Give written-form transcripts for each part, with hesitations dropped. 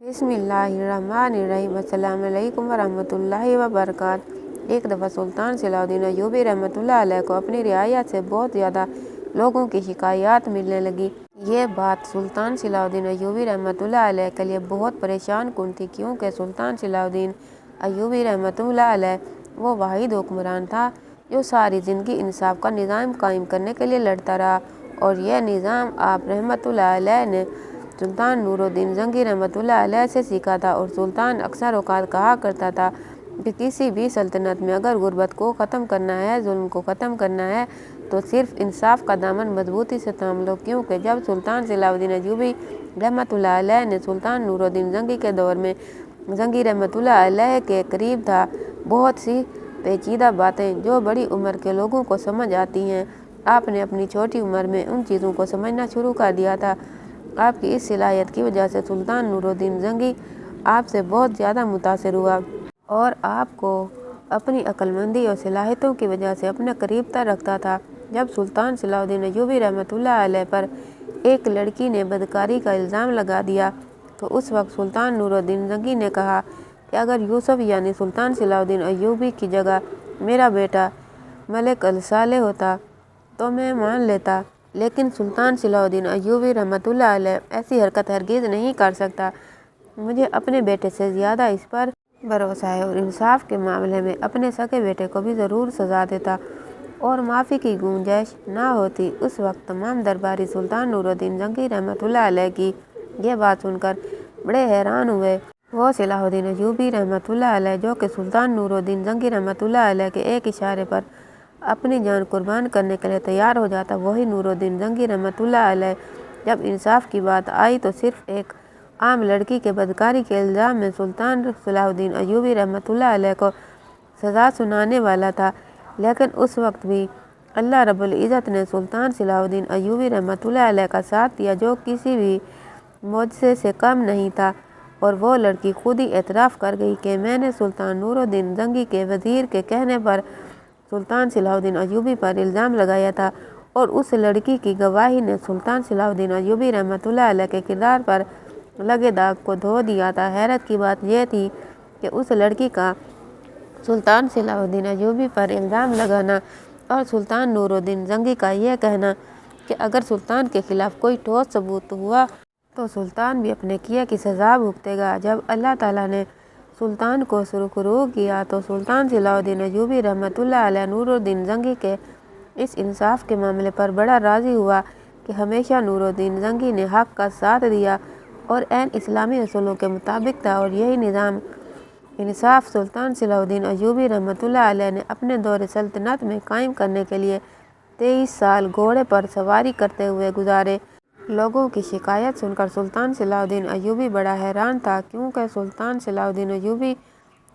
बिस्मिल्लाहिर्रहमानिर्रहीम। अस्सलाम वालेकुम वरहमतुल्लाहि वबरकात। एक दफ़ा सुल्तान सलाहुद्दीन अय्यूबी रहमतुल्लाह अलैह को अपनी रियाया से बहुत ज़्यादा लोगों की शिकायत मिलने लगी। ये बात सुल्तान सलाहुद्दीन अय्यूबी रहमतुल्लाह अलैह के लिए बहुत परेशान कुन थी, क्योंकि सुल्तान सलाहुद्दीन अय्यूबी रहमतुल्लाह अलैह वो वाहिद हुक्मरान था जो सारी ज़िंदगी इंसाफ का निज़ाम कायम करने के लिए लड़ता रहा, और यह निज़ाम आप रहमतुल्लाह अलैह ने सुल्तान नूरुद्दीन ज़ंगी रहमतुल्लाह अलैह से सीखा था। और सुल्तान अक्सर औक़ात कहा करता था कि किसी भी सल्तनत में अगर गुर्बत को ख़त्म करना है, जुल्म को ख़त्म करना है, तो सिर्फ़ इंसाफ का दामन मजबूती से थाम लो। क्योंकि जब सुल्तान सलाहुद्दीन अय्यूबी रहमतुल्लाह अलैह ने सुल्तान नूरुद्दीन ज़ंगी के दौर में ज़ंगी रहमतुल्लाह अलैह के करीब था, बहुत सी पेचीदा बातें जो बड़ी उम्र के लोगों को समझ आती हैं, आपने अपनी छोटी उम्र में उन चीज़ों को समझना शुरू कर दिया था। आपकी इस सलाहियत की वजह से सुल्तान नूरुद्दीन ज़ंगी आपसे बहुत ज़्यादा मुतासिर हुआ और आपको अपनी अक्लमंदी और सलाहियतों की वजह से अपने करीब तर रखता था। जब सुल्तान सलाहुद्दीन अय्यूबी रहमतुल्लाह अलैह पर एक लड़की ने बदकारी का इल्ज़ाम लगा दिया, तो उस वक्त सुल्तान नूरुद्दीन ज़ंगी ने कहा कि अगर यूसुफ यानी सुल्तान सलाहुद्दीन अय्यूबी की जगह मेरा बेटा मलिक अल-सालेह होता तो मैं मान लेता, लेकिन सुल्तान सलाहुद्दीन अय्यूबी रहमतुल्लाह अलैह ऐसी हरकत हरगिज़ नहीं कर सकता। मुझे अपने बेटे से ज़्यादा इस पर भरोसा है और इंसाफ के मामले में अपने सगे बेटे को भी ज़रूर सज़ा देता और माफ़ी की गुंजाइश ना होती। उस वक्त तमाम दरबारी सुल्तान नूरुद्दीन ज़ंगी रहमतुल्लाह अलैह की यह बात सुनकर बड़े हैरान हुए। वो सलाहुद्दीन अय्यूबी रहमतुल्लाह अलैह जो कि सुल्तान नूरुद्दीन ज़ंगी रहमतुल्लाह अलैह के एक इशारे पर अपनी जान कुर्बान करने के लिए तैयार हो जाता, वही नूरुद्दीन ज़ंगी रहमतुल्लाह अलैह जब इंसाफ की बात आई तो सिर्फ़ एक आम लड़की के बदकारी के इल्ज़ाम में सुल्तान सलाहुद्दीन अय्यूबी रहमतुल्लाह अलैह को सज़ा सुनाने वाला था। लेकिन उस वक्त भी अल्लाह रब्बुल इज़्ज़त ने सुल्तान सलाहुद्दीन अय्यूबी रहमतुल्लाह अलैह का साथ दिया, जो किसी भी मोजज़े से कम नहीं था, और वो लड़की खुद ही एतराफ़ कर गई कि मैंने सुल्तान नूरुद्दीन ज़ंगी के वज़ीर के कहने पर सुल्तान सलाहुद्दीन अय्यूबी पर इल्ज़ाम लगाया था। और उस लड़की की गवाही ने सुल्तान सलाहुद्दीन अय्यूबी रहमतुल्लाह अलैह के किरदार पर लगे दाग को धो दिया था। हैरत की बात यह थी कि उस लड़की का सुल्तान सलाहुद्दीन अय्यूबी पर इल्ज़ाम लगाना और सुल्तान नूरुद्दीन ज़ंगी का यह कहना कि अगर सुल्तान के ख़िलाफ़ कोई ठोस सबूत हुआ तो सुल्तान भी अपने किए की सज़ा भुगतेगा। जब अल्लाह ताला ने सुल्तान को सुरखरू किया तो सुल्तान सलाहुद्दीन अय्यूबी रहमतुल्लाह अलैह नूरुद्दीन ज़ंगी के इस इंसाफ के मामले पर बड़ा राज़ी हुआ कि हमेशा नूरुद्दीन ज़ंगी ने हक़ का साथ दिया और ऐन इस्लामी असूलों के मुताबिक था, और यही निज़ाम इंसाफ सुल्तान सलाहुद्दीन अय्यूबी रहमतुल्लाह अलैह ने अपने दौर सल्तनत में कायम करने के लिए 23 साल घोड़े पर सवारी करते हुए गुजारे। लोगों की शिकायत सुनकर सुल्तान सलाहुद्दीन अय्यूबी बड़ा हैरान था, क्योंकि सुल्तान सलाहुद्दीन अय्यूबी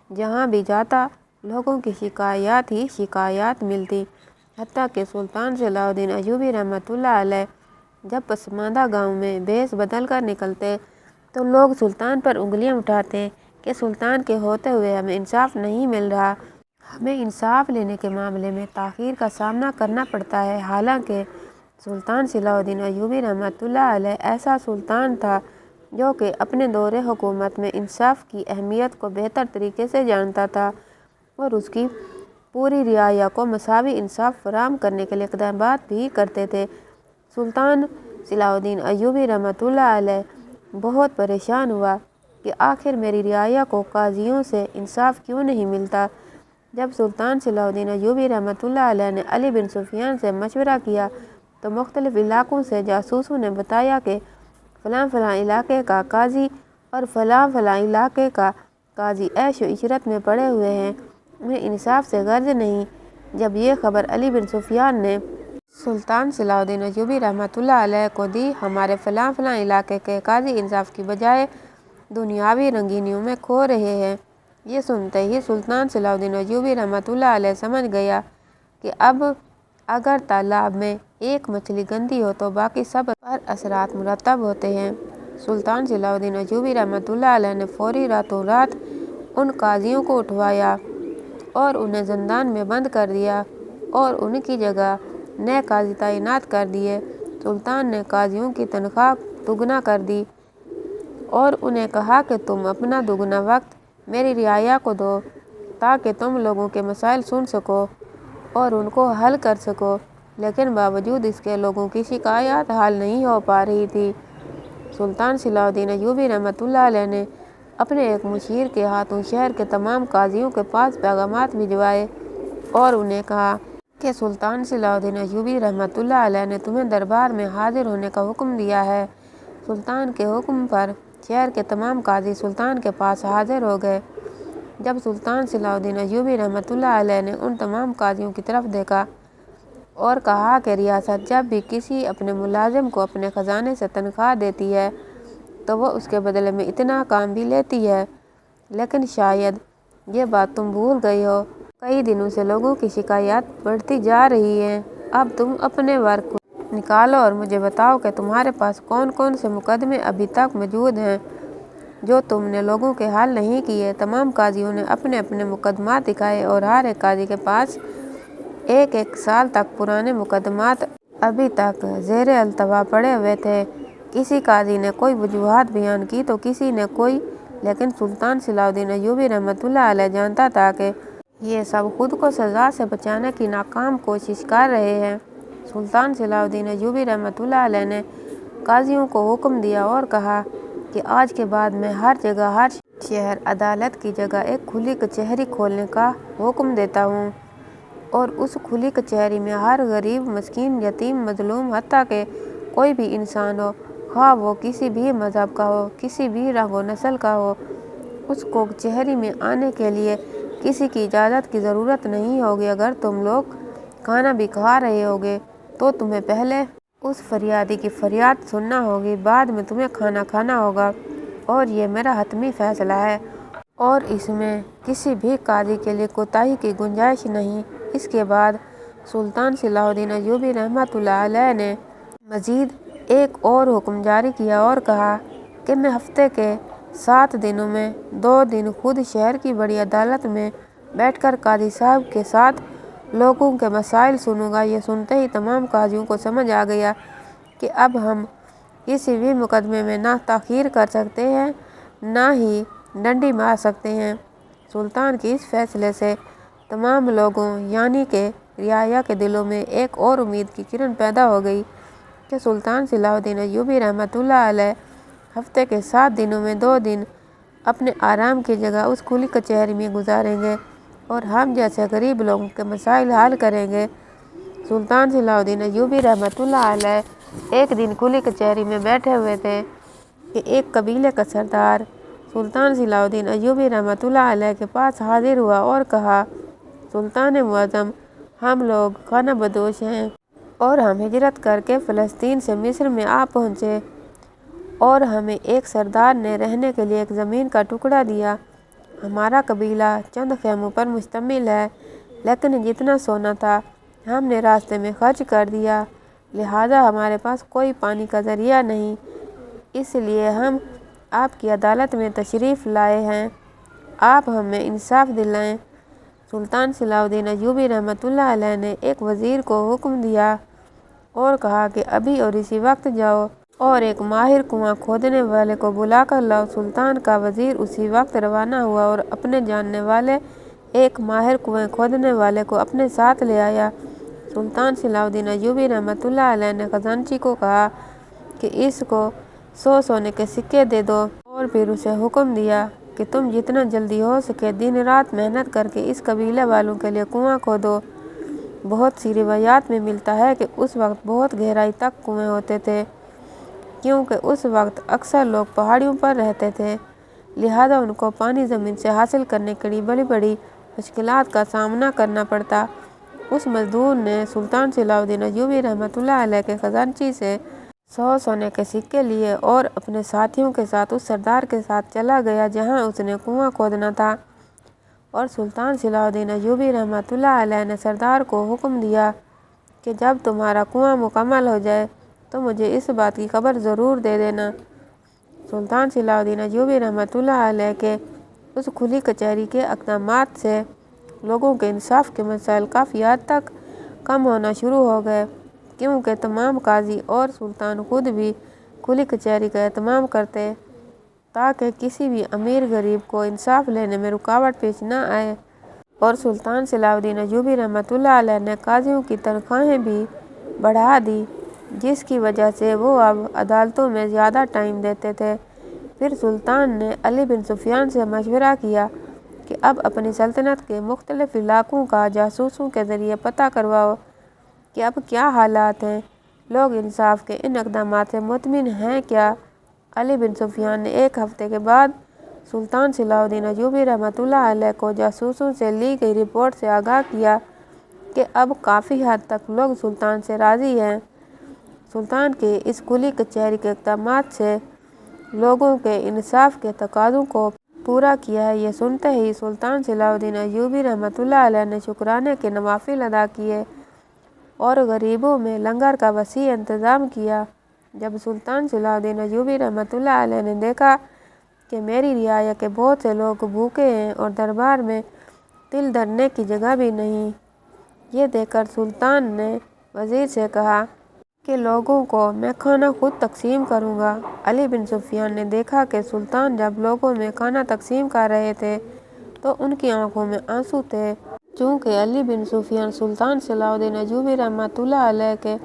जहाँ भी जाता लोगों की शिकायत ही शिकायत मिलती। हत्ता कि सुल्तान सलाहुद्दीन अय्यूबी रहमतुल्लाह अलैह जब पसमानदा गांव में भेष बदल कर निकलते तो लोग सुल्तान पर उंगलियां उठाते कि सुल्तान के होते हुए हमें इंसाफ नहीं मिल रहा, हमें इंसाफ लेने के मामले में ताख़ीर का सामना करना पड़ता है। हालांकि सुल्तान सलाहुद्दीन अय्यूबी रहमतुल्लाह अलैह ऐसा सुल्तान था जो कि अपने दौरे हुकूमत में इंसाफ की अहमियत को बेहतर तरीके से जानता था और उसकी पूरी रियाया को मसावी इंसाफ फराहम करने के लिए इक़दामात भी करते थे। सुल्तान सलाहुद्दीन अय्यूबी रहमतुल्लाह अलैह बहुत परेशान हुआ कि आखिर मेरी रियाया को काजियों से इंसाफ क्यों नहीं मिलता। जब सुल्तान सलाहुद्दीन अय्यूबी रहमतुल्लाह अलैह ने अली बिन सुफियान से मशवरा किया तो मुख्तलिफ़ इलाक़ों से जासूसों ने बताया कि फ़लाँ फ़लाँ इलाके का काजी और फ़लाँ फ़लाँ इलाके का काजी ऐश व इशरत में पड़े हुए हैं, उन्हें इंसाफ से गर्ज नहीं। जब ये ख़बर अली बिन सुफियान ने सुल्तान सलाहुद्दीन अय्यूबी रहमतुल्लाह अलैह को दी, हमारे फ़लाँ फ़लाँ इलाके के काजी इंसाफ की बजाय दुनियावी रंगीनियों में खो रहे हैं, ये सुनते ही सुल्तान सलाहुद्दीन अय्यूबी रहमतुल्लाह अलैह समझ गया कि अब अगर तालाब में एक मछली गंदी हो तो बाकी सब पर असरात मुरतब होते हैं। सुल्तान सलाहुद्दीन अय्यूबी रहमतुल्लाह अलैह ने फ़ौरी रातों रात उन काजियों को उठवाया और उन्हें ज़ंदान में बंद कर दिया और उनकी जगह नए काजी तैनात कर दिए। सुल्तान ने काजियों की तनख्वाह दुगना कर दी और उन्हें कहा कि तुम अपना दुगना वक्त मेरी रियाया को दो ताकि तुम लोगों के मसाइल सुन सको और उनको हल कर सको। लेकिन बावजूद इसके लोगों की शिकायत हल नहीं हो पा रही थी। सुल्तान सलाहुद्दीन अय्यूबी रहमतुल्लाह अलैह ने अपने एक मुशीर के हाथों शहर के तमाम काजियों के पास पैगामात भिजवाए और उन्हें कहा कि सुल्तान सलाहुद्दीन अय्यूबी रहमतुल्लाह अलैह ने तुम्हें दरबार में हाजिर होने का हुक्म दिया है। सुल्तान के हुक्म पर शहर के तमाम काजी सुल्तान के पास हाजिर हो गए। जब सुल्तान सलाहुद्दीन अय्यूबी रहमतुल्लाह अलैह ने उन तमाम काजियों की तरफ देखा और कहा कि रियासत जब भी किसी अपने मुलाजिम को अपने ख़जाने से तनख्वाह देती है तो वह उसके बदले में इतना काम भी लेती है, लेकिन शायद ये बात तुम भूल गई हो। कई दिनों से लोगों की शिकायत बढ़ती जा रही है। अब तुम अपने वर्क को निकालो और मुझे बताओ कि तुम्हारे पास कौन कौन से मुकदमे अभी तक मौजूद हैं जो तुमने लोगों के हल नहीं किए। तमाम काजियों ने अपने अपने मुकदमात दिखाए और हर एक काजी के पास एक एक साल तक पुराने मुकदमात अभी तक ज़ेर अल्तवा पड़े हुए थे। किसी काजी ने कोई वजूहात बयान की तो किसी ने कोई, लेकिन सुल्तान सलाहुद्दीन अय्यूबी रहमतुल्लाह अलैह जानता था कि ये सब खुद को सज़ा से बचाने की नाकाम कोशिश कर रहे हैं। सुल्तान सलाहुद्दीन अय्यूबी रहमतुल्लाह अलैह ने काजियों को हुक्म दिया और कहा कि आज के बाद मैं हर जगह, हर शहर अदालत की जगह एक खुली कचहरी खोलने का हुक्म देता हूँ और उस खुली कचहरी में हर गरीब, मस्कीन, यतीम, मजलूम, हत्ता के कोई भी इंसान हो, ख्वाह वो किसी भी मज़हब का हो, किसी भी रंग व नस्ल का हो, उसको कचहरी में आने के लिए किसी की इजाज़त की ज़रूरत नहीं होगी। अगर तुम लोग खाना भी खा रहे होगे तो तुम्हें पहले उस फरियादी की फरियाद सुनना होगी, बाद में तुम्हें खाना खाना होगा और ये मेरा हतमी फ़ैसला है और इसमें किसी भी काजी के लिए कोताही की गुंजाइश नहीं। इसके बाद सुल्तान सलाहुद्दीन अय्यूबी रहमतुल्लाह अलैह ने मज़ीद एक और हुक्म जारी किया और कहा कि मैं हफ्ते के 7 दिनों में 2 दिन खुद शहर की बड़ी अदालत में बैठकर काजी साहब के साथ लोगों के मसाइल सुनूंगा। ये सुनते ही तमाम काजियों को समझ आ गया कि अब हम किसी भी मुकदमे में ना ताख़ीर कर सकते हैं, ना ही डंडी मार सकते हैं। सुल्तान के इस फैसले से तमाम लोगों यानी कि रियाया के दिलों में एक और उम्मीद की किरण पैदा हो गई कि सुल्तान सलाहुद्दीन अय्यूबी रहमतुल्लाह अलैह हफ्ते के 7 दिनों में 2 दिन अपने आराम की जगह उस खुली कचहरी में गुजारेंगे और हम जैसे गरीब लोगों के मसाइल हल करेंगे। सुल्तान सलाहुद्दीन अय्यूबी रहमतुल्लाह अलैह एक दिन खुली कचहरी में बैठे हुए थे कि एक कबीले का सरदार सुल्तान सलाहुद्दीन अय्यूबी रहमतुल्लाह अलैह के पास हाजिर हुआ और कहा, सुल्तान मुअज़्ज़म, हम लोग खाना बदोश हैं और हम हिजरत करके फ़लस्तीन से मिस्र में आ पहुँचे और हमें एक सरदार ने रहने के लिए एक ज़मीन का टुकड़ा दिया। हमारा कबीला चंद खेमों पर मुश्तमिल है, लेकिन जितना सोना था हमने रास्ते में खर्च कर दिया, लिहाजा हमारे पास कोई पानी का ज़रिया नहीं। इसलिए हम आपकी अदालत में तशरीफ़ लाए हैं, आप हमें इंसाफ दिलाएं। सुल्तान सलाहुद्दीन अय्यूबी रहमतुल्लाह अलैह ने एक वज़ीर को हुक्म दिया और कहा कि अभी और इसी वक्त जाओ और एक माहिर कुआं खोदने वाले को बुला कर लाओ। सुल्तान का वज़ीर उसी वक्त रवाना हुआ और अपने जानने वाले एक माहिर कुएं खोदने वाले को अपने साथ ले आया। सुल्तान सलाहुद्दीन अय्यूबी रहमतुल्लाह अलैह ने खजांची को कहा कि इसको 100 सोने के सिक्के दे दो और फिर उसे हुक्म दिया कि तुम जितना जल्दी हो सके दिन रात मेहनत करके इस कबीले वालों के लिए कुआं खोदो। बहुत सी रिवायात में मिलता है कि उस वक्त बहुत गहराई तक कुएं होते थे, क्योंकि उस वक्त अक्सर लोग पहाड़ियों पर रहते थे, लिहाजा उनको पानी ज़मीन से हासिल करने के लिए बड़ी बड़ी मुश्किलात का सामना करना पड़ता। उस मजदूर ने सुल्तान सलाहुद्दीन अय्यूबी रहमतुल्लाह अलैह के खजांची से 100 सोने के सिक्के लिए और अपने साथियों के साथ उस सरदार के साथ चला गया जहां उसने कुआं खोदना था। और सुल्तान सलाहुद्दीन अय्यूबी रहमतुल्लाह अलैह ने सरदार को हुक्म दिया कि जब तुम्हारा कुआं मुकम्मल हो जाए तो मुझे इस बात की खबर ज़रूर दे देना। सुल्तान सलाहुद्दीन अय्यूबी रहमतुल्लाह अलैह के उस खुली कचहरी के इक़दामात से लोगों के इंसाफ के मसाइल काफ़ी हद तक कम होना शुरू हो गए, क्योंकि तमाम काजी और सुल्तान खुद भी खुली कचहरी का एहतमाम करते ताकि किसी भी अमीर गरीब को इंसाफ लेने में रुकावट पेश न आए। और सुल्तान सलाउद्दीन अय्यूबी रहमतुल्लाह अलैह ने काजियों की तनख्वाहें भी बढ़ा दी, जिसकी वजह से वो अब अदालतों में ज़्यादा टाइम देते थे। फिर सुल्तान ने अली बिन सुफियान से मशवरा किया कि अब अपनी सल्तनत के मुख्तलिफ इलाकों का जासूसों के ज़रिए पता करवाओ कि अब क्या हालात हैं, लोग इंसाफ के इन इक़दामात से मुतमिन हैं क्या। अली बिन सुफियान ने एक हफ्ते के बाद सुल्तान सलाउद्दीन अय्यूबी रहमतुल्लाह अलैह को जासूसों से ली गई रिपोर्ट से आगाह किया कि अब काफ़ी हद तक लोग सुल्तान से राज़ी हैं। सुल्तान के इस कुली कचहरी के इक़दामात से लोगों के इंसाफ के तकाज़ों को पूरा किया है। ये सुनते ही सुल्तान सलाउद्दीन अय्यूबी रहमतुल्लाह अलैह ने शुक्राने के नवाफिल अदा किए और गरीबों में लंगर का वसी इंतज़ाम किया। जब सुल्तान सलाउद्दीन अय्यूबी रहमतुल्लाह अलैह ने देखा कि मेरी रियाया के बहुत से लोग भूखे हैं और दरबार में तिल धरने की जगह भी नहीं, ये देखकर सुल्तान ने वज़ीर से कहा कि लोगों को मैं खाना खुद तकसीम करूँगा। अली बिन सुफियान ने देखा कि सुल्तान जब लोगों में खाना तकसीम कर रहे थे तो उनकी आंखों में आंसू थे। चूँकि अली बिन सुफियान सुल्तान सलाउद्दीन अय्यूबी रहमतुल्लाह अलैह के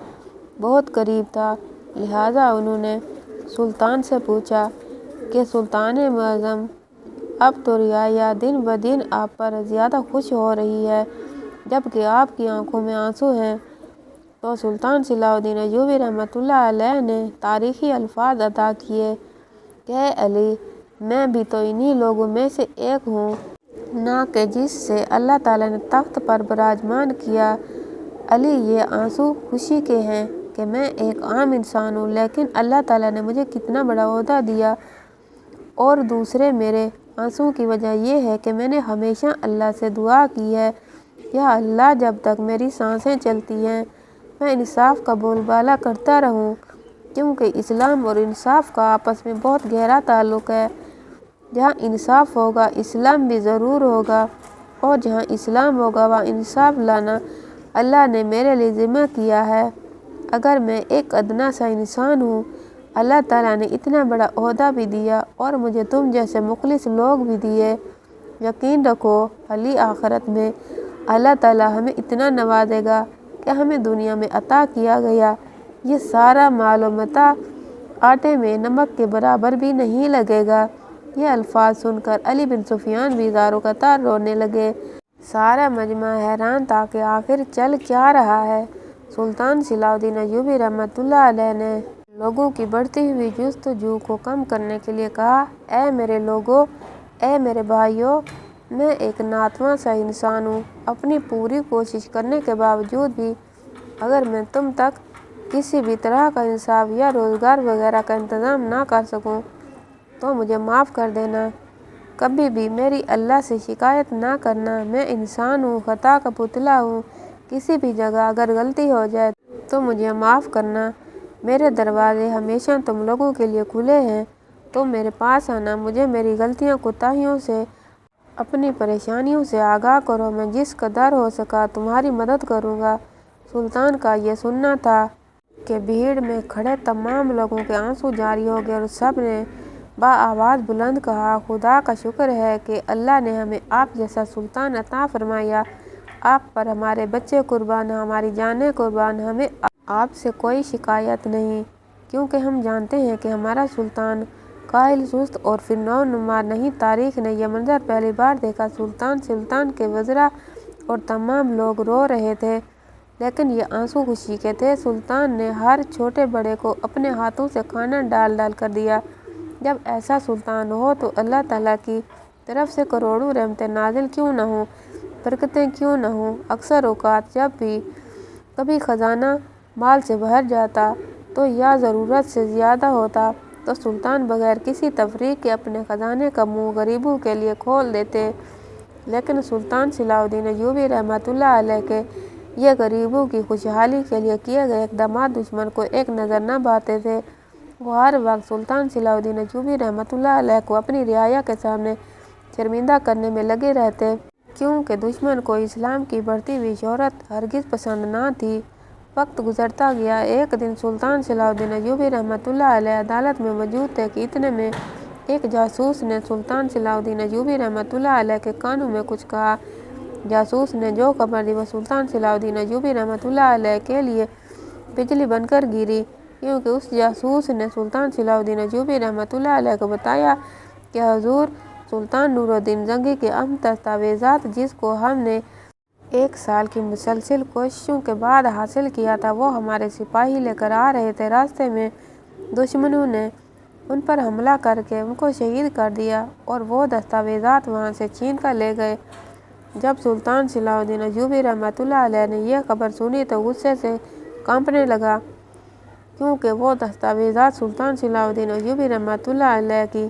बहुत करीब था, लिहाजा उन्होंने सुल्तान से पूछा कि सुल्तान मुअज़्ज़म, अब तो रियाया दिन ब दिन आप पर ज़्यादा खुश हो रही है, जबकि आपकी आंखों में आंसू हैं। तो सुल्तान सलाउद्दीन अय्यूबी रहमतुल्लाह अलैह ने तारीख़ी अल्फाज अदा किए कि अली, मैं भी तो इन्हीं लोगों में से एक हूँ ना कि जिससे अल्लाह ताला ने तख्त पर विराजमान किया। अली, ये आंसू खुशी के हैं कि मैं एक आम इंसान हूँ, लेकिन अल्लाह ताला ने मुझे कितना बड़ा ओहदा दिया। और दूसरे मेरे आंसू की वजह यह है कि मैंने हमेशा अल्लाह से दुआ की है, या अल्लाह, जब तक मेरी सांसें चलती हैं मैं इंसाफ का बोलबाला करता रहूं, क्योंकि इस्लाम और इंसाफ का आपस में बहुत गहरा ताल्लुक़ है। जहाँ इंसाफ होगा इस्लाम भी ज़रूर होगा, और जहाँ इस्लाम होगा वहाँ इंसाफ लाना अल्लाह ने मेरे लिए ज़िम्मा किया है। अगर मैं एक अदना सा इंसान हूँ, अल्लाह ताला ने इतना बड़ा ओहदा भी दिया और मुझे तुम जैसे मुखलिस लोग भी दिए। यकीन रखो अली, आखिरत में अल्लाह ताला हमें इतना नवाजेगा कि हमें दुनिया में अता किया गया ये सारा माल व मता आटे में नमक के बराबर भी नहीं लगेगा। ये अल्फाज सुनकर अली बिन सुफियान भी ज़ारो कतार रोने लगे। सारा मजमा हैरान था कि आखिर चल क्या रहा है। सुल्तान सलाउद्दीन अय्यूबी रहमतुल्लाह अलैह ने लोगों की बढ़ती हुई जुस्तजू को कम करने के लिए कहा, ऐ मेरे लोगों, ऐ मेरे भाइयों, मैं एक नातवां सा इंसान हूँ। अपनी पूरी कोशिश करने के बावजूद भी अगर मैं तुम तक किसी भी तरह का इंसाफ या रोज़गार वगैरह का इंतज़ाम ना कर सकूँ तो मुझे माफ़ कर देना। कभी भी मेरी अल्लाह से शिकायत ना करना। मैं इंसान हूँ, ख़ता का पुतला हूँ। किसी भी जगह अगर गलती हो जाए तो मुझे माफ़ करना। मेरे दरवाजे हमेशा तुम लोगों के लिए खुले हैं। तुम मेरे पास आना, मुझे मेरी गलतियों कोताहियों से, अपनी परेशानियों से आगाह करो। मैं जिस कदर हो सका तुम्हारी मदद करूँगा। सुल्तान का ये सुनना था कि भीड़ में खड़े तमाम लोगों के आंसू जारी हो गए और सब ने बाआवाज़ बुलंद कहा, खुदा का शुक्र है कि अल्लाह ने हमें आप जैसा सुल्तान अता फरमाया। आप पर हमारे बच्चे कुर्बान, हमारी जानें कुर्बान। हमें आपसे कोई शिकायत नहीं, क्योंकि हम जानते हैं कि हमारा सुल्तान काहिल, सुस्त और फिरनौनुमा नहीं। तारीख़ ने यह मंजर पहली बार देखा। सुल्तान के वज़रा और तमाम लोग रो रहे थे, लेकिन ये आंसू खुशी के थे। सुल्तान ने हर छोटे बड़े को अपने हाथों से खाना डाल डाल कर दिया। जब ऐसा सुल्तान हो तो अल्लाह ताला की तरफ से करोड़ों रहमतें नाजिल क्यों न हो, बरकतें क्यों न हो। अक्सर औक़ात जब भी कभी ख़जाना माल से भर जाता तो या ज़रूरत से ज़्यादा होता तो सुल्तान बगैर किसी तफरीक के अपने ख़जाने का मुँह गरीबों के लिए खोल देते। लेकिन सुल्तान सलाउद्दीन अय्यूबी रहमतुल्लाह अलैह के ये गरीबों की खुशहाली के लिए किए गए इक़दामात दुश्मन को एक नज़र न भाते थे। वो हर वक्त सुल्तान सलाउद्दीन अय्यूबी रहमतुल्लाह अलैह को अपनी रियाया के सामने शर्मिंदा करने में लगे रहते, क्योंकि दुश्मन को इस्लाम की बढ़ती हुई शोहरत हरगिज़ पसंद ना थी। वक्त गुजरता गया। एक दिन सुल्तान सलाउद्दीन अय्यूबी रहमतुल्लाह अलैह अदालत में मौजूद थे कि इतने में ایک جاسوس نے سلطان صلاح الدین ایوبی رحمۃ اللہ علیہ کے کانوں میں کچھ کہا۔ جاسوس نے جو خبر دی وہ سلطان صلاح الدین ایوبی رحمۃ اللہ علیہ کے لیے بجلی بن کر گری، کیونکہ اس جاسوس نے سلطان صلاح الدین ایوبی رحمۃ اللہ علیہ کو بتایا کہ حضور سلطان نور الدین زنگی کے اہم دستاویزات جس کو ہم نے 1 سال کی مسلسل کوششوں کے بعد حاصل کیا تھا وہ ہمارے سپاہی لے کر آ رہے تھے۔ راستے میں دشمنوں نے ان پر حملہ کر کے ان کو شہید کر دیا اور وہ دستاویزات وہاں سے چھین کر لے گئے۔ جب سلطان صلاح الدین ایوبی رحمۃ اللہ علیہ نے یہ خبر سنی تو غصے سے کانپنے لگا، کیونکہ وہ دستاویزات سلطان صلاح الدین ایوبی رحمۃ اللہ علیہ کی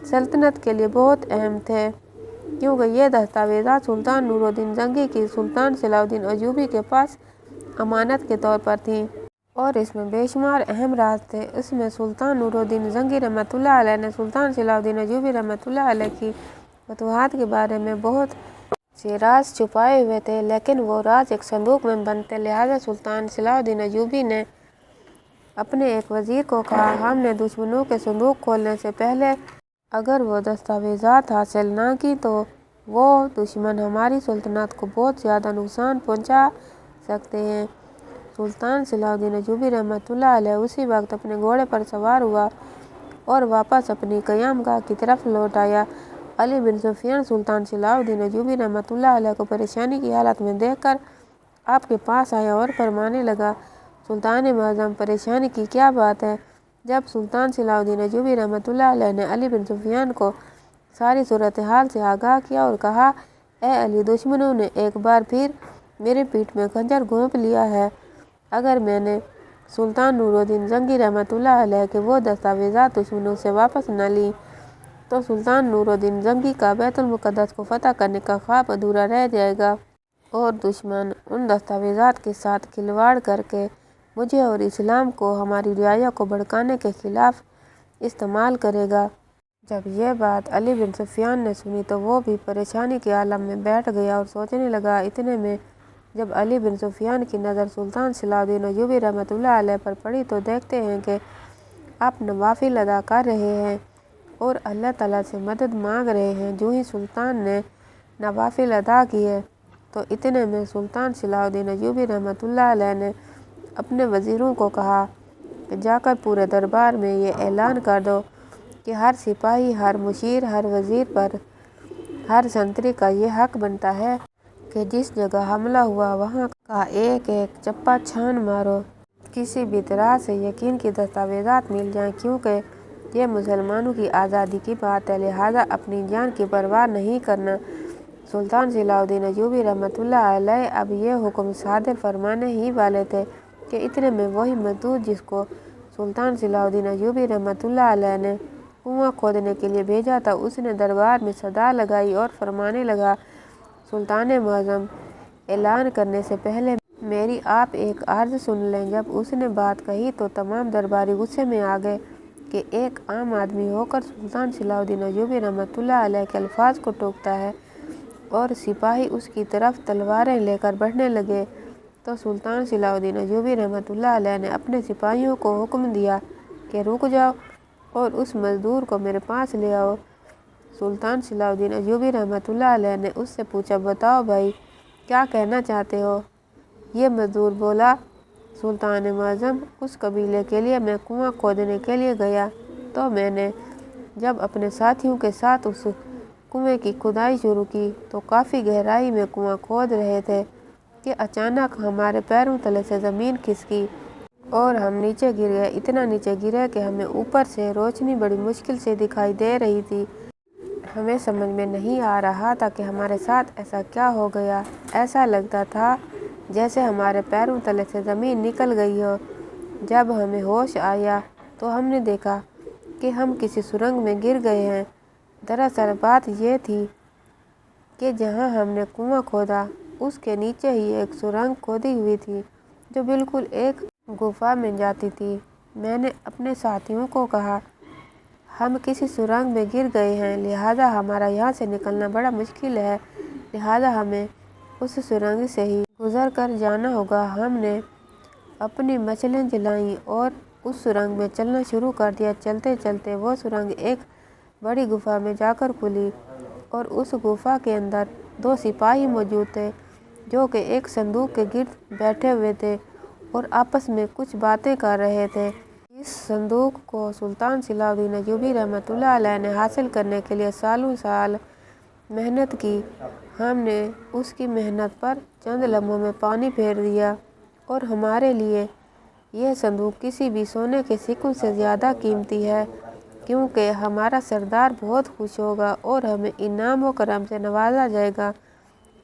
سلطنت کے لیے بہت اہم تھے، کیونکہ یہ دستاویزات سلطان نور الدین زنگی کی سلطان صلاح الدین ایوبی کے پاس امانت کے طور پر تھیں اور اس میں بے شمار اہم راز تھے۔ اس میں سلطان نور الدین زنگی رحمۃ اللہ علیہ نے سلطان صلاح الدین ایوبی رحمۃ اللہ علیہ کی فتوحات کے بارے میں بہت سے راز چھپائے ہوئے تھے، لیکن وہ راز ایک صندوق میں بند تھے۔ لہٰذا سلطان صلاح الدین ایوبی نے اپنے ایک وزیر کو کہا، ہم نے دشمنوں کے صندوق کھولنے سے پہلے اگر وہ دستاویزات حاصل نہ کی تو وہ دشمن ہماری سلطنت کو بہت زیادہ نقصان پہنچا سکتے ہیں۔ سلطان صلاح الدین ایوبی رحمۃ اللہ علیہ اسی وقت اپنے گھوڑے پر سوار ہوا اور واپس اپنی قیام گاہ کی طرف لوٹ آیا۔ علی بن سفیان سلطان صلاح الدین ایوبی رحمۃ اللہ علیہ کو پریشانی کی حالت میں دیکھ کر آپ کے پاس آیا اور فرمانے لگا، سلطان معظم پریشانی کی کیا بات ہے؟ جب سلطان صلاح الدین ایوبی رحمۃ اللہ علیہ نے علی بن سفیان کو ساری صورتحال سے آگاہ کیا اور کہا، اے علی، دشمنوں نے ایک بار پھر میری پیٹھ میں خنجر گھونپ لیا ہے۔ اگر میں نے سلطان نور الدین زنگی رحمۃ اللہ علیہ کے وہ دستاویزات دشمنوں سے واپس نہ لی تو سلطان نور الدین زنگی کا بیت المقدس کو فتح کرنے کا خواب ادھورا رہ جائے گا اور دشمن ان دستاویزات کے ساتھ کھلواڑ کر کے مجھے اور اسلام کو ہماری رعایا کو بھڑکانے کے خلاف استعمال کرے گا۔ جب یہ بات علی بن سفیان نے سنی تو وہ بھی پریشانی کے عالم میں بیٹھ گیا اور سوچنے لگا۔ اتنے میں جب علی بن سفیان کی نظر سلطان صلاح الدین ایوبی رحمۃ اللہ علیہ پر پڑی تو دیکھتے ہیں کہ آپ نوافل ادا کر رہے ہیں اور اللہ تعالیٰ سے مدد مانگ رہے ہیں۔ جو ہی سلطان نے نوافل ادا کیے تو اتنے میں سلطان صلاح الدین ایوبی رحمۃ اللہ علیہ نے اپنے وزیروں کو کہا کہ جا کر پورے دربار میں یہ اعلان کر دو کہ ہر سپاہی، ہر مشیر، ہر وزیر پر ہر سنتری کا یہ حق بنتا ہے کہ جس جگہ حملہ ہوا وہاں کا ایک ایک چپا چھان مارو، کسی بھی طرح سے یقین کی دستاویزات مل جائیں، کیونکہ یہ مسلمانوں کی آزادی کی بات ہے، لہٰذا اپنی جان کی پرواہ نہیں کرنا۔ سلطان صلاح الدین ایوبی رحمۃ اللہ علیہ اب یہ حکم صادر فرمانے ہی والے تھے کہ اتنے میں وہی مزدور جس کو سلطان صلاح الدین ایوبی رحمۃ اللہ علیہ نے کنواں کھودنے کے لیے بھیجا تھا، اس نے دربار میں صدا لگائی اور فرمانے لگا، سلطان معظم، اعلان کرنے سے پہلے میری آپ ایک عرض سن لیں۔ جب اس نے بات کہی تو تمام درباری غصے میں آ گئے کہ ایک عام آدمی ہو کر سلطان صلاح الدین ایوبی رحمۃ اللہ علیہ کے الفاظ کو ٹوکتا ہے، اور سپاہی اس کی طرف تلواریں لے کر بڑھنے لگے تو سلطان صلاح الدین ایوبی رحمۃ اللہ علیہ نے اپنے سپاہیوں کو حکم دیا کہ رک جاؤ اور اس مزدور کو میرے پاس لے آؤ۔ سلطان صلاح الدین ایوبی رحمۃ اللہ علیہ نے اس سے پوچھا، بتاؤ بھائی، کیا کہنا چاہتے ہو؟ یہ مزدور بولا، سلطان معظم، اس قبیلے کے لیے میں کنواں کھودنے کے لیے گیا تو میں نے جب اپنے ساتھیوں کے ساتھ اس کنویں کی کھدائی شروع کی تو کافی گہرائی میں کنواں کھود رہے تھے کہ اچانک ہمارے پیروں تلے سے زمین کھسکی اور ہم نیچے گر گئے۔ اتنا نیچے گرے کہ ہمیں اوپر سے روشنی بڑی مشکل سے دکھائی دے رہی تھی۔ ہمیں سمجھ میں نہیں آ رہا تھا کہ ہمارے ساتھ ایسا کیا ہو گیا۔ ایسا لگتا تھا جیسے ہمارے پیروں تلے سے زمین نکل گئی ہو۔ جب ہمیں ہوش آیا تو ہم نے دیکھا کہ ہم کسی سرنگ میں گر گئے ہیں۔ دراصل بات یہ تھی کہ جہاں ہم نے کنواں کھودا اس کے نیچے ہی ایک سرنگ کھودی ہوئی تھی جو بالکل ایک گفا میں جاتی تھی۔ میں نے اپنے ساتھیوں کو کہا، ہم کسی سرنگ میں گر گئے ہیں، لہٰذا ہمارا یہاں سے نکلنا بڑا مشکل ہے، لہٰذا ہمیں اس سرنگ سے ہی گزر کر جانا ہوگا۔ ہم نے اپنی مشلیں جلائیں اور اس سرنگ میں چلنا شروع کر دیا۔ چلتے چلتے وہ سرنگ ایک बड़ी गुफा में जाकर खुली और उस गुफा के अंदर 2 सिपाही मौजूद थे जो कि एक संदूक के गिर्द बैठे हुए थे और आपस में कुछ बातें कर रहे थे। इस संदूक को सुल्तान सलाहुद्दीन अय्यूबी रहमतुल्लाह अलैह ने हासिल करने के लिए सालों साल मेहनत की। हमने उसकी मेहनत पर चंद लम्हों में पानी फेर दिया और हमारे लिए यह संदूक किसी भी सोने के सिक्कों से ज़्यादा कीमती है, क्योंकि हमारा सरदार बहुत खुश होगा और हमें इनाम व करम से नवाजा जाएगा।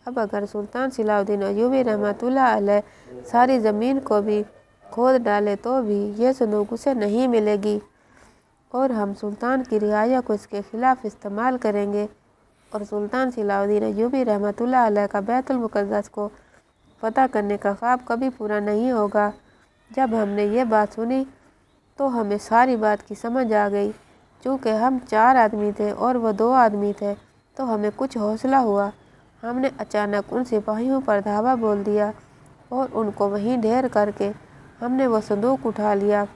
अब अगर सुल्तान सलाहुद्दीन अय्यूबी रहमतुल्लाह अलैह सारी ज़मीन को भी खोद डाले तो भी यह संदूक उसे नहीं मिलेगी और हम सुल्तान की रियाया को इसके खिलाफ इस्तेमाल करेंगे और सुल्तान सलाहुद्दीन अय्यूबी रहमतुल्लाह अलैह का बैतुल मुक़द्दस को फ़तह करने का ख्वाब कभी पूरा नहीं होगा। जब हमने ये बात सुनी तो हमें सारी बात की समझ आ गई। चूँकि हम 4 आदमी थे और वह 2 आदमी थे तो हमें कुछ हौसला हुआ। हमने अचानक उन सिपाहियों पर धावा बोल दिया और उनको वहीं ढेर करके हमने वो संदूक उठा लिया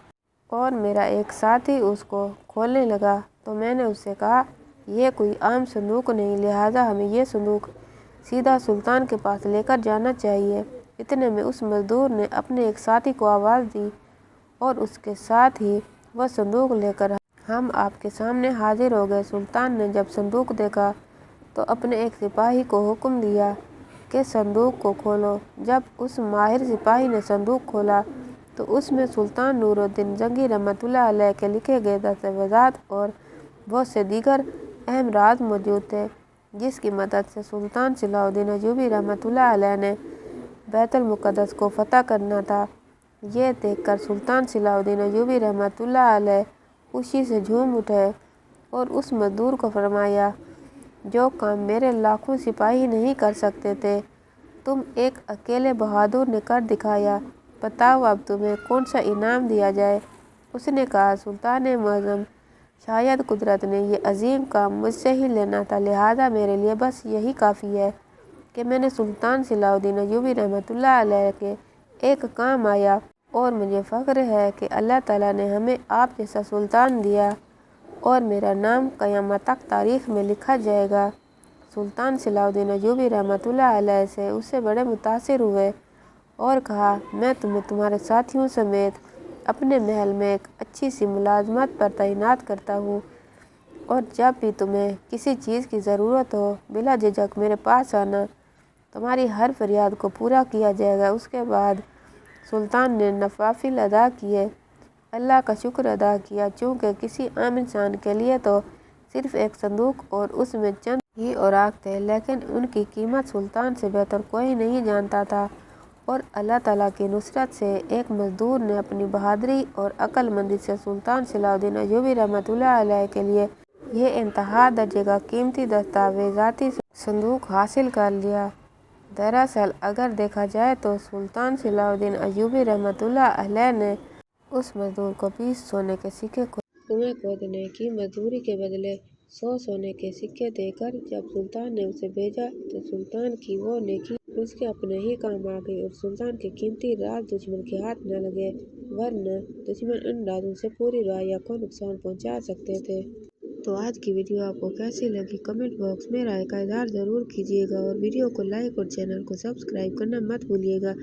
और मेरा एक साथी उसको खोलने लगा तो मैंने उससे कहा, यह कोई आम संदूक नहीं, लिहाजा हमें यह संदूक सीधा सुल्तान के पास लेकर जाना चाहिए। इतने में उस मजदूर ने अपने एक साथी को आवाज़ दी और उसके साथ ही वह संदूक लेकर हम आपके सामने हाजिर हो गए। सुल्तान ने जब संदूक देखा तो अपने एक सिपाही को हुक्म दिया कि संदूक को खोलो। जब उस माहिर सिपाही ने संदूक खोला तो उसमें सुल्तान नूरुद्दीन जंगी रहमतुल्लाह अलैह के लिखे गए दस्तावेज़ात और बहुत से दीगर अहम राज मौजूद थे, जिसकी मदद से सुल्तान सलाहुद्दीन अय्यूबी रहमतुल्लाह अलैह ने बैतुल मुक़द्दस को फ़तह करना था। ये देखकर सुल्तान सलाहुद्दीन अय्यूबी रहमतुल्लाह अलैह खुशी से झूम उठे और उस मजदूर को फरमाया, जो काम मेरे लाखों सिपाही नहीं कर सकते थे तुम एक अकेले बहादुर ने कर दिखाया। बताओ अब तुम्हें कौन सा इनाम दिया जाए। उसने कहा, सुल्तान मुअज़्ज़म, शायद कुदरत ने ये अजीम काम मुझसे ही लेना था, लिहाजा मेरे लिए बस यही काफ़ी है कि मैंने सुल्तान सलाहुद्दीन अय्यूबी रहमतुल्लाह अलैह के एक काम आया और मुझे फ़ख्र है कि अल्लाह ताला ने हमें आप जैसा सुल्तान दिया और मेरा नाम क़यामत तक तारीख़ में लिखा जाएगा। सुल्तान सलाहुद्दीन अय्यूबी रहमतुल्लाह अलैह से उससे बड़े मुतासिर हुए और कहा, मैं तुम्हें तुम्हारे साथियों समेत अपने महल में एक अच्छी सी मुलाजमत पर तैनात करता हूँ और जब भी तुम्हें किसी चीज़ की ज़रूरत हो बिला झिझक मेरे पास आना, तुम्हारी हर फरियाद को पूरा किया जाएगा। उसके बाद सुल्तान ने नवाफिल अदा किए, अल्लाह का शुक्र अदा किया, चूँकि किसी आम इंसान के लिए तो सिर्फ़ एक संदूक और उसमें चंद ही औराक थे, लेकिन उनकी कीमत सुल्तान से बेहतर कोई नहीं जानता था। और अल्लाह ताला की नुसरत से एक मजदूर ने अपनी बहादुरी और अक्लमंदी से सुल्तान सलाहुद्दीन अय्यूबी रहमतुल्लाह अलैह के लिए यह इंतहा दर्जे का कीमती दस्तावेज़ाती संदूक हासिल कर लिया। दरअसल अगर देखा जाए तो सुल्तान सलाहुद्दीन अय्यूबी रहमतुल्लाह अलैह ने उस मजदूर को 20 सोने के सिक्के कुएं खोदने की मजदूरी के बदले 100 सोने के सिक्के देकर जब सुल्तान ने उसे भेजा तो सुल्तान की वो नेकी उसके अपने ही काम आ गई और सुल्तान के कीमती राज दुश्मन के हाथ न लगे, वरना दुश्मन इन राजों से पूरी रियाया को नुकसान पहुंचा सकते थे। तो आज की वीडियो आपको कैसी लगी कमेंट बॉक्स में राय का इज़हार ज़रूर कीजिएगा और वीडियो को लाइक और चैनल को सब्सक्राइब करना मत भूलिएगा।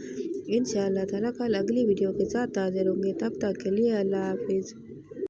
इंशाअल्लाह ताला कल अगली वीडियो के साथ हाजिर होंगे, तब तक के लिए अल्लाह हाफिज़।